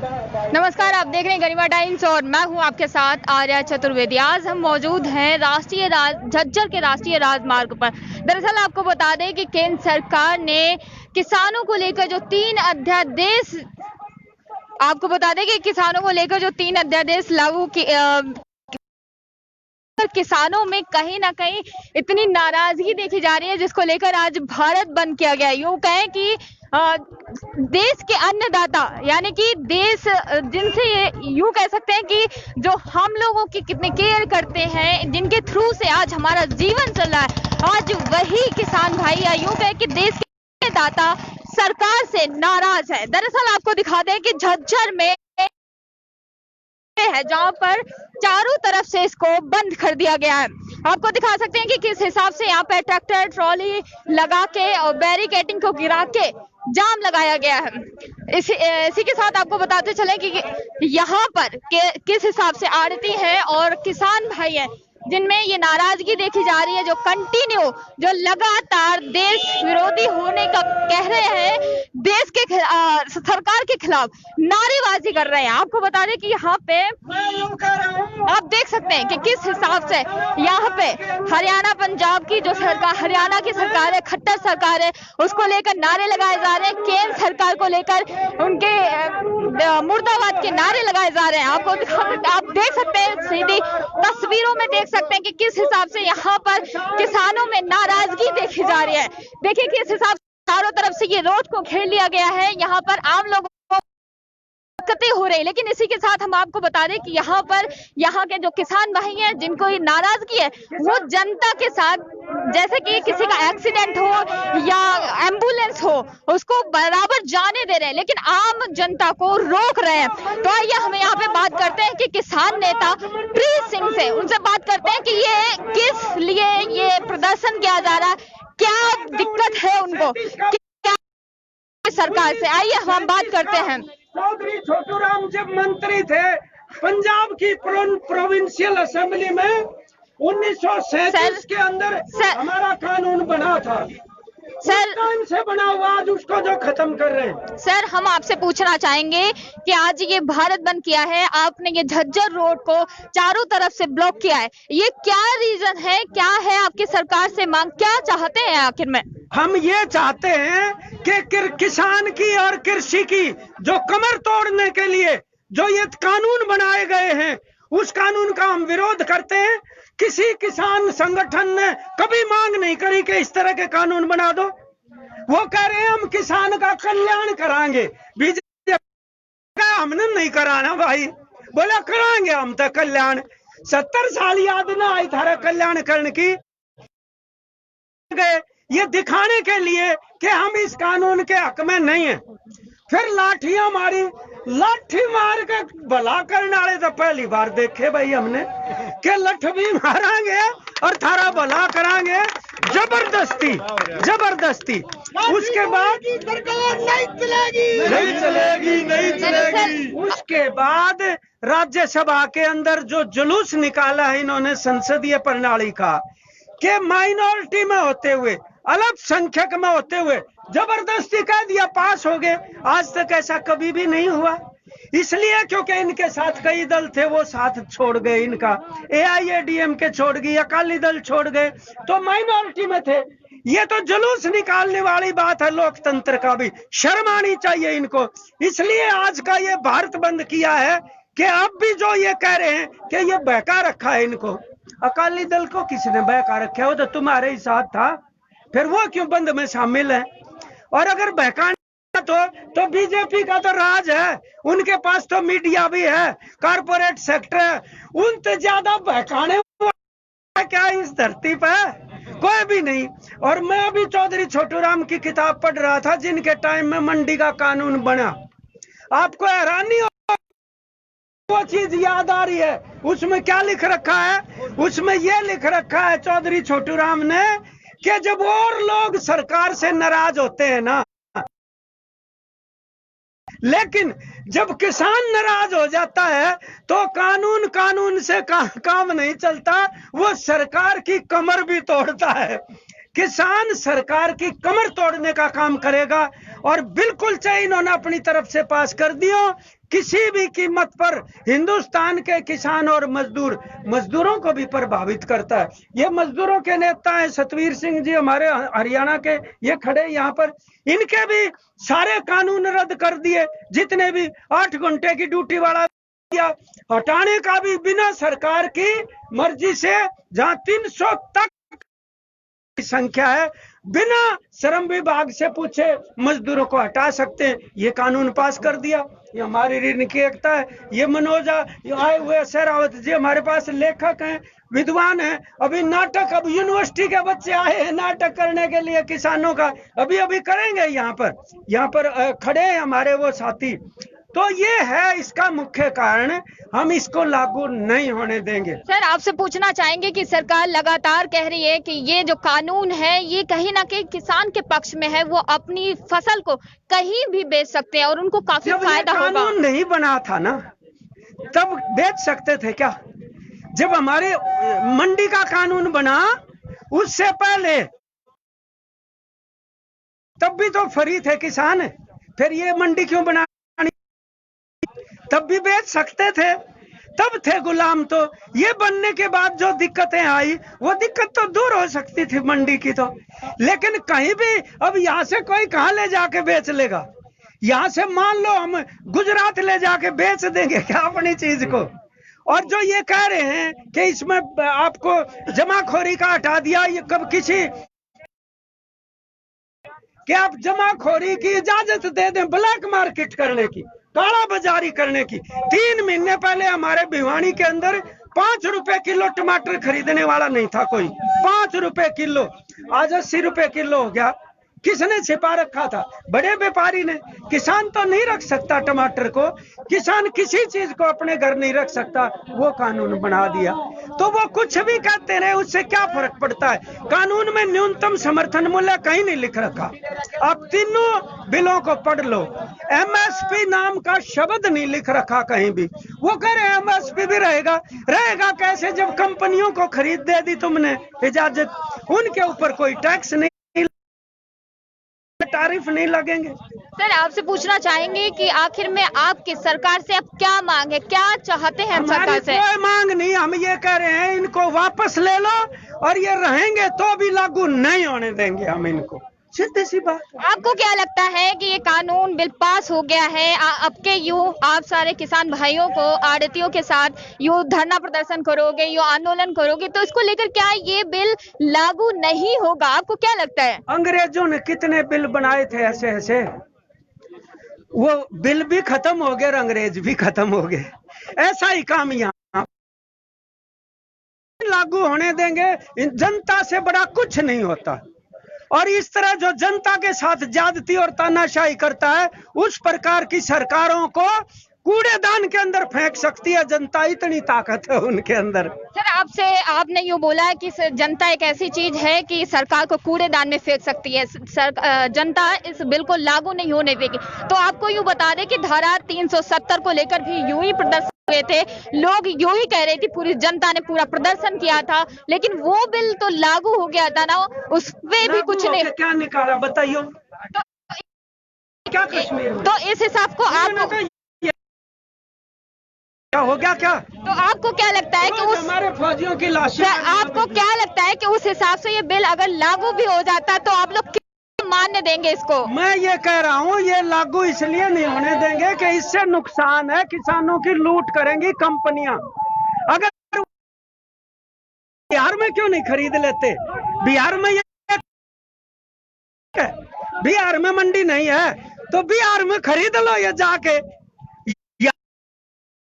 नमस्कार, आप देख रहे हैं गरिमा टाइम्स और मैं हूं आपके साथ आर्या चतुर्वेदी। आज हम मौजूद हैं झज्जर के राष्ट्रीय राजमार्ग पर। दरअसल आपको बता दें कि केंद्र सरकार ने किसानों को लेकर जो तीन अध्यादेश लागू किसानों में कहीं ना कहीं इतनी नाराजगी देखी जा रही है, जिसको लेकर आज भारत बंद किया गया है। यूं कहें कि देश के अन्नदाता यानी कि देश जिनसे यूं कह सकते हैं कि जो हम लोगों की कितनी केयर करते हैं, जिनके थ्रू से आज हमारा जीवन चल रहा है, आज वही किसान भाई या यूं कहें कि देश के दाता सरकार से नाराज है। दरअसल आपको दिखा दें कि झज्जर में है जहां पर चारों तरफ से इसको बंद कर दिया गया है। आपको दिखा सकते हैं कि किस हिसाब से यहाँ पे ट्रैक्टर ट्रॉली लगा के और बैरिकेडिंग को गिरा के जाम लगाया गया है। इसी के साथ आपको बताते चले कि यहाँ पर किस हिसाब से आड़ती है और किसान भाई है जिनमें ये नाराजगी देखी जा रही है, जो लगातार देश विरोधी होने का कह रहे हैं, देश के सरकार के खिलाफ नारेबाजी कर रहे हैं। आपको बता दें कि यहाँ पे आप देख सकते हैं कि किस हिसाब से यहाँ पे हरियाणा पंजाब की जो सरकार, हरियाणा की सरकार है, खट्टर सरकार है, उसको लेकर नारे लगाए जा रहे हैं। केंद्र सरकार को लेकर उनके मुर्दाबाद के नारे लगाए जा रहे हैं। आप देख सकते हैं, सीधी तस्वीरों में देख सकते हैं कि किस हिसाब से यहाँ पर किसानों में नाराजगी देखी जा रही है। देखिए किस हिसाब से चारों तरफ से ये रोड को घेर लिया गया है। यहाँ पर आम लोगों को दिक्कतें हो रही है, लेकिन इसी के साथ हम आपको बता दें कि यहाँ के जो किसान भाई हैं जिनको ये नाराजगी है, वो जनता के साथ, जैसे कि किसी का एक्सीडेंट हो या एम्बुलेंस हो, उसको बराबर जाने दे रहे हैं, लेकिन आम जनता को रोक रहे हैं। तो आइए हम यहाँ पे बात करते हैं कि किसान नेता प्रीत सिंह से, उनसे बात करते हैं कि ये किस लिए ये प्रदर्शन किया जा रहा है, क्या दिक्कत है उनको, क्या सरकार से। आइए हम बात करते हैं। चौधरी छोटूराम जब मंत्री थे पंजाब की प्रोविंशियल असेंबली में 1937 के अंदर हमारा कानून बना था, सर टाइम से बना हुआ, आज उसको जो खत्म कर रहे हैं। सर, हम आपसे पूछना चाहेंगे कि आज ये भारत बंद किया है, आपने ये झज्जर रोड को चारों तरफ से ब्लॉक किया है, ये क्या रीजन है, क्या है आपकी सरकार से मांग, क्या चाहते हैं आखिर में? हम ये चाहते हैं कि किसान की और कृषि की जो कमर तोड़ने के लिए जो ये कानून बनाए गए हैं, उस कानून का हम विरोध करते हैं। किसी किसान संगठन ने कभी मांग नहीं करी कि इस तरह के कानून बना दो। वो कह रहे हैं हम किसान का कल्याण कराएंगे। बीजेपी हमने नहीं कराना भाई, बोला कराएंगे हम तो कल्याण। 70 साल याद ना आई थारा कल्याण करने की, ये दिखाने के लिए कि हम इस कानून के हक में नहीं है। फिर लाठियां मारी, लाठी मार के भला करने वाले तो पहली बार देखे भाई हमने कि लठ भी मारांगे और थारा भला करांगे, जबरदस्ती। उसके बाद सरकार नहीं चलेगी। उसके बाद राज्यसभा के अंदर जो जुलूस निकाला है इन्होंने संसदीय प्रणाली का, कि माइनॉरिटी में होते हुए, अल्पसंख्यक में होते हुए जबरदस्ती कह दिया, पास हो गए। आज तक ऐसा कभी भी नहीं हुआ, इसलिए क्योंकि इनके साथ कई दल थे, वो साथ छोड़ गए, इनका AIADMK छोड़ गई, अकाली दल छोड़ गए, तो माइनॉरिटी में थे। ये तो जुलूस निकालने वाली बात है, लोकतंत्र का भी शर्म आनी चाहिए इनको। इसलिए आज का ये भारत बंद किया है कि अब भी जो ये कह रहे हैं कि ये बहका रखा है इनको। अकाली दल को किसने बहका रखा है? वो तो तुम्हारे ही साथ था, फिर वो क्यों बंद में शामिल है? और अगर बहकाने तो बीजेपी का तो राज है, उनके पास तो मीडिया भी है, कारपोरेट सेक्टर है, उनसे ज्यादा बहकाने क्या इस धरती पे कोई भी नहीं। और मैं अभी चौधरी छोटूराम की किताब पढ़ रहा था, जिनके टाइम में मंडी का कानून बना। आपको हैरानी वो चीज याद आ रही है, उसमें क्या लिख रखा है? उसमें ये लिख रखा है चौधरी छोटूराम ने कि जब और लोग सरकार से नाराज होते हैं ना, लेकिन जब किसान नाराज हो जाता है तो कानून से काम नहीं चलता, वो सरकार की कमर भी तोड़ता है। किसान सरकार की कमर तोड़ने का काम करेगा और बिल्कुल चाहे इन्होंने अपनी तरफ से पास कर दियो किसी भी कीमत पर हिंदुस्तान के किसान और मजदूरों को भी प्रभावित करता है। ये मजदूरों के नेता हैं सतवीर सिंह जी हमारे हरियाणा के, ये खड़े यहाँ पर, इनके भी सारे कानून रद्द कर दिए, जितने भी 8 घंटे की ड्यूटी वाला हटाने का भी बिना सरकार की मर्जी से, जहां 300 तक की संख्या है, बिना श्रम विभाग से पूछे मजदूरों को हटा सकते हैं। ये कानून पास कर दिया। ये हमारी ऋण की एकता है। ये मनोज आए हुए शेरावत जी हमारे पास लेखक हैं, विद्वान हैं। अभी नाटक, अब यूनिवर्सिटी के बच्चे आए हैं नाटक करने के लिए किसानों का, अभी करेंगे यहाँ पर खड़े हैं हमारे वो साथी। तो ये है इसका मुख्य कारण, हम इसको लागू नहीं होने देंगे। सर आपसे पूछना चाहेंगे कि सरकार लगातार कह रही है कि ये जो कानून है ये कहीं ना कहीं किसान के पक्ष में है, वो अपनी फसल को कहीं भी बेच सकते हैं और उनको काफी फायदा होगा। कानून नहीं बना था ना तब बेच सकते थे क्या? जब हमारे मंडी का कानून बना उससे पहले तब भी तो फ्री थे किसान, फिर ये मंडी क्यों बना? तब भी बेच सकते थे, तब थे गुलाम। तो ये बनने के बाद जो दिक्कतें आई वो दिक्कत तो दूर हो सकती थी मंडी की तो, लेकिन कहीं भी अब यहाँ से कोई कहाँ ले जाके बेच लेगा? यहाँ से मान लो हम गुजरात ले जाके बेच देंगे क्या अपनी चीज को? और जो ये कह रहे हैं कि इसमें आपको जमाखोरी का हटा दिया, ये कब किसी कि आप जमाखोरी की इजाजत दे दें, ब्लैक मार्केट करने की, काला बाजारी करने की। 3 महीने पहले हमारे भिवानी के अंदर 5 रुपए किलो टमाटर खरीदने वाला नहीं था कोई, 5 रुपए किलो, आज 80 रुपए किलो हो गया। किसने छिपा रखा था? बड़े व्यापारी ने। किसान तो नहीं रख सकता टमाटर को, किसान किसी चीज को अपने घर नहीं रख सकता, वो कानून बना दिया। तो वो कुछ भी कहते रहे, उससे क्या फर्क पड़ता है? कानून में न्यूनतम समर्थन मूल्य कहीं नहीं लिख रखा। आप तीनों बिलों को पढ़ लो, एमएसपी नाम का शब्द नहीं लिख रखा कहीं भी। वो कह रहे एमएसपी भी रहेगा कैसे जब कंपनियों को खरीद दे दी तुमने इजाजत, उनके ऊपर कोई टैक्स नहीं, तारीफ नहीं लगेंगे। सर आपसे पूछना चाहेंगे कि आखिर में आपकी सरकार से अब क्या मांग है, क्या चाहते हैं सरकार से? कोई मांग नहीं, हम ये कह रहे हैं इनको वापस ले लो और ये रहेंगे तो भी लागू नहीं होने देंगे हम इनको, सीधी सी बात। आपको क्या लगता है कि ये कानून बिल पास हो गया है, अब के यूं आप सारे किसान भाइयों को आड़तियों के साथ यूं धरना प्रदर्शन करोगे, यूं आंदोलन करोगे, तो इसको लेकर क्या ये बिल लागू नहीं होगा? आपको क्या लगता है? अंग्रेजों ने कितने बिल बनाए थे ऐसे, वो बिल भी खत्म हो गए और अंग्रेज भी खत्म हो गए। ऐसा ही काम यहाँ लागू होने देंगे। जनता से बड़ा कुछ नहीं होता, और इस तरह जो जनता के साथ ज्यादती और तानाशाही करता है, उस प्रकार की सरकारों को कूड़ेदान के अंदर फेंक सकती है जनता, इतनी ताकत है उनके अंदर। सर आपने यूं बोला कि जनता एक ऐसी चीज है कि सरकार को कूड़ेदान में फेंक सकती है, जनता इस बिल को लागू नहीं होने देगी। तो आपको यूं बता दें कि धारा 370 को लेकर भी यूं ही प्रदर्शन हुए थे, लोग यूं ही कह रहे थे, पूरी जनता ने पूरा प्रदर्शन किया था, लेकिन वो बिल तो लागू हो गया था ना, उसमें भी कुछ नहीं। क्या निकाला बताइए? क्या कश्मीर तो इस हिसाब को आपको क्या हो गया? क्या तो आपको क्या लगता है कि उस हमारे फौजियों की लाशें, आपको क्या लगता है कि उस हिसाब से ये बिल अगर लागू भी हो जाता तो आप लोग कितना मान्य देंगे इसको? मैं ये कह रहा हूँ ये लागू इसलिए नहीं होने देंगे कि इससे नुकसान है, किसानों की लूट करेंगी कंपनियां। अगर बिहार में क्यों नहीं खरीद लेते? बिहार में मंडी नहीं है तो बिहार में खरीद लो ये जाके।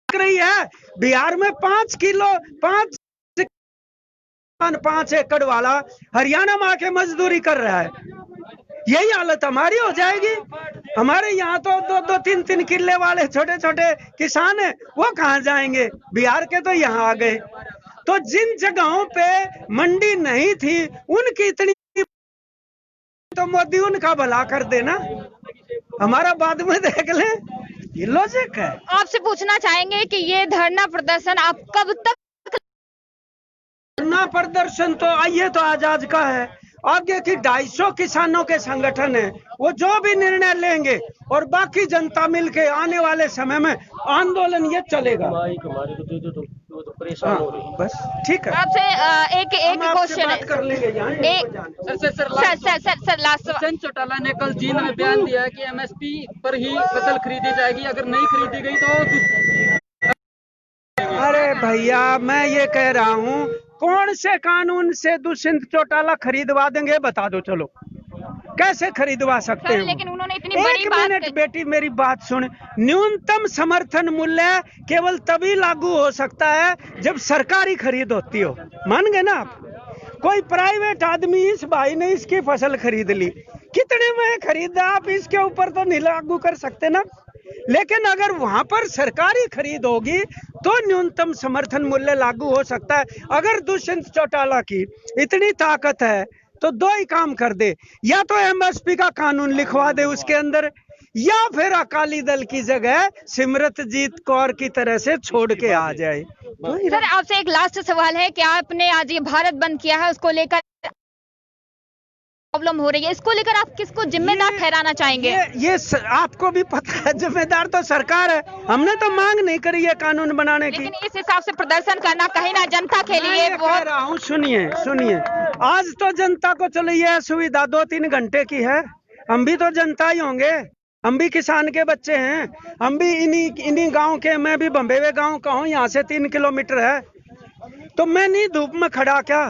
रही है बिहार में 5 एकड़ वाला हरियाणा में आके मजदूरी कर रहा है, यही हालत हमारी हो जाएगी। हमारे यहाँ तो 2-2, 3-3 किले वाले छोटे छोटे किसान हैं, वो कहाँ जाएंगे? बिहार के तो यहाँ आ गए। तो जिन जगहों पे मंडी नहीं थी उनकी इतनी, तो मोदी उनका भला कर देना, हमारा बाद में देख ले, ये लॉजिक है। आपसे पूछना चाहेंगे कि ये धरना प्रदर्शन आप कब तक? धरना प्रदर्शन तो आइए तो आजाद का है, अब ये कि 250 किसानों के संगठन है, वो जो भी निर्णय लेंगे और बाकी जनता मिलके आने वाले समय में आंदोलन ये चलेगा। परेशान हो रही है। बस ठीक है, आपसे एक हम आपसे क्वेश्चन बात कर लेंगे यहाँ, सर लास्ट दुष्यंत चौटाला ने कल जींद में बयान दिया है कि एमएसपी पर ही फसल खरीदी जाएगी, अगर नहीं खरीदी गई तो अरे भैया मैं ये कह रहा हूँ, कौन से कानून से दुष्यंत चौटाला खरीदवा देंगे बता दो, चलो कैसे खरीदवा सकते सर हो? लेकिन उन्होंने इतनी बड़ी एक बात मिनट बेटी मेरी बात सुन, न्यूनतम समर्थन मूल्य केवल तभी लागू हो सकता है जब सरकारी खरीद होती हो, मान गए ना आप? कोई प्राइवेट आदमी, इस भाई ने इसकी फसल खरीद ली, कितने में खरीदा, आप इसके ऊपर तो नहीं लागू कर सकते ना। लेकिन अगर वहां पर सरकारी खरीद होगी तो न्यूनतम समर्थन मूल्य लागू हो सकता है। अगर दुष्यंत चौटाला की इतनी ताकत है तो दो ही काम कर दे, या तो एमएसपी का कानून लिखवा दे उसके अंदर, या फिर अकाली दल की जगह सिमरनजीत कौर की तरह से छोड़ के आ जाए। सर आपसे एक लास्ट सवाल है कि आपने आज ये भारत बंद किया है, उसको लेकर प्रॉब्लम हो रही है, इसको लेकर आप किसको जिम्मेदार ठहराना चाहेंगे? आपको भी पता है, जिम्मेदार तो सरकार है, हमने तो मांग नहीं करी है कानून बनाने की। लेकिन इस हिसाब से प्रदर्शन करना कहीं ना जनता के लिए कह रहा हूँ, सुनिए आज तो जनता को चलो ये सुविधा 2-3 घंटे की है, हम भी तो जनता ही होंगे, हम भी किसान के बच्चे हैं, हम भी इन्हीं गांव के, मैं भी बंबेवे गांव का हूँ, यहाँ से 3 किलोमीटर है, तो मैं नहीं धूप में खड़ा क्या?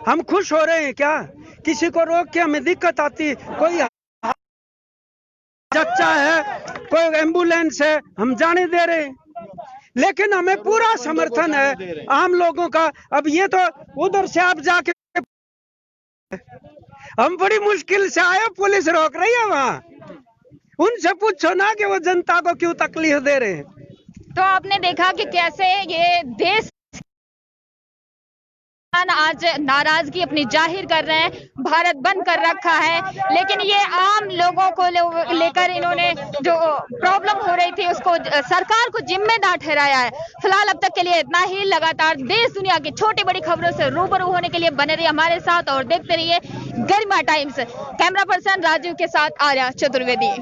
हम खुश हो रहे हैं क्या? किसी को रोक के हमें दिक्कत आती, कोई बच्चा है, कोई एम्बुलेंस है, हम जाने दे रहे हैं, लेकिन हमें पूरा समर्थन है आम लोगों का। अब ये तो उधर से आप जाके, हम बड़ी मुश्किल से आए, पुलिस रोक रही है वहाँ, उनसे पूछो ना कि वो जनता को क्यों तकलीफ दे रहे हैं। तो आपने देखा कि कैसे ये देश आज नाराजगी अपनी जाहिर कर रहे हैं, भारत बंद कर रखा है, लेकिन ये आम लोगों को लेकर इन्होंने जो प्रॉब्लम हो रही थी उसको सरकार को जिम्मेदार ठहराया है। फिलहाल अब तक के लिए इतना ही। लगातार देश दुनिया की छोटी बड़ी खबरों से रूबरू होने के लिए बने रहिए हमारे साथ और देखते रहिए गरिमा टाइम्स। कैमरा पर्सन राजीव के साथ आर्या चतुर्वेदी।